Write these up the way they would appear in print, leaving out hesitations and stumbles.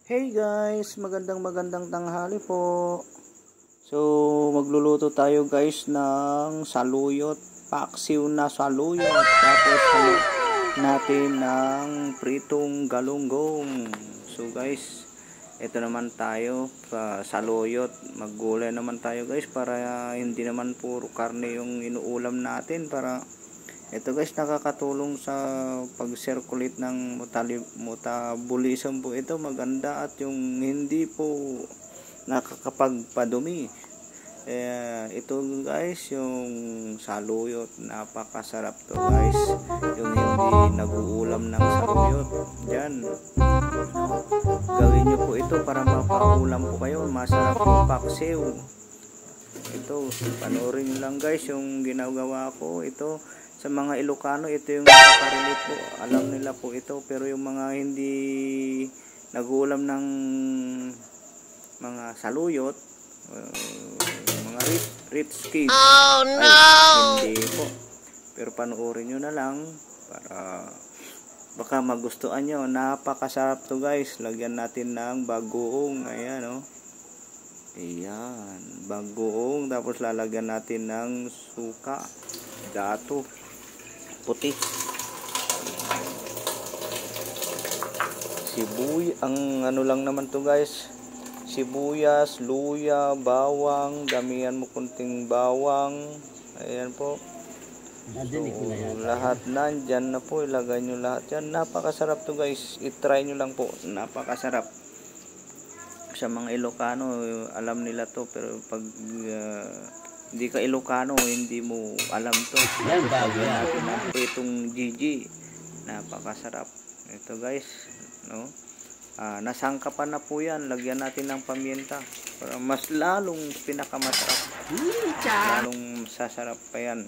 Hey guys, magandang tanghali po. So, magluluto tayo guys ng saluyot, paksiw na saluyot. Tapos natin ng pritong galunggong. So guys, ito naman tayo sa saluyot. Maggulay naman tayo guys para hindi naman puro karne yung inuulam natin, para ito guys nakakatulong sa pag-circulate ng metabolism po ito, maganda, at yung hindi po nakakapagpadumi. Ito guys yung saluyot, napakasarap to guys, yung hindi nag-uulam ng saluyot. Yan, gawin nyo po ito para mapaulam po kayo, masarap yung paksiw. Ito, panoorin nyo lang guys yung ginagawa ko. Ito sa mga Ilocano, ito yung nakaka-relate po, alam nila po ito. Pero yung mga hindi nag-uulam ng mga saluyot, mga rich kids, ay hindi po. Pero panoorin nyo na lang para baka magustuhan nyo. Napakasarap to guys. Lagyan natin ng bagoong. Ayan o. Ayan, bagoong. Tapos lalagyan natin ng suka, gato puti, ang ano lang naman to guys, sibuyas, luya, bawang, damihan mo kunting bawang. Ayan po. So, lahat nandyan na po, ilagay nyo lahat yan. Napakasarap to guys, itry nyo lang po, napakasarap. Sa mga Ilocano, alam nila to, pero pag hindi ka Ilocano, hindi mo alam to. Lagyan natin ng pritong Gigi, napakasarap ito guys, no? Nasangkapan na po yan. Lagyan natin ng paminta para mas lalong pinakamasarap, lalong sasarap pa yan.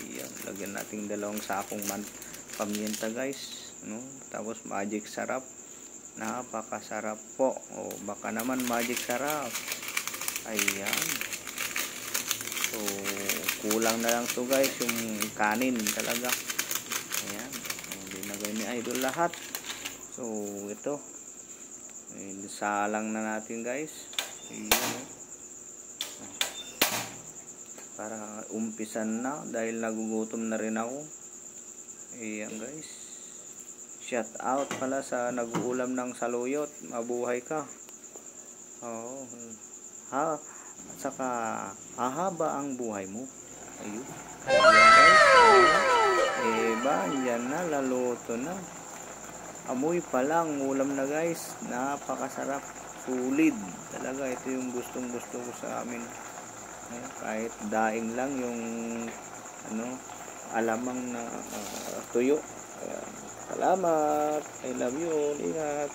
Ayan, lagyan natin 2 sakong paminta guys, no? Tapos magic sarap, napakasarap po. O baka naman magic sarap. Ayan. So, kulang na lang to guys, yung kanin talaga. Ayan, binagay ni Idol lahat. So, ito, salang na natin guys. Ayan, para umpisan na, dahil nagugutom na rin ako. Ayan guys, shout out pala sa nag-uulam ng saluyot. Mabuhay ka. Oo, ha. At saka hahaba ang buhay mo. Ayun. Ayan guys. Yan na, laluto na. Amoy pa lang, ulam na guys. Napakasarap. Sulit. Talaga, ito yung gustong gusto ko sa amin. Kahit daing lang yung alamang na tuyo. Salamat. I love you. Ingat.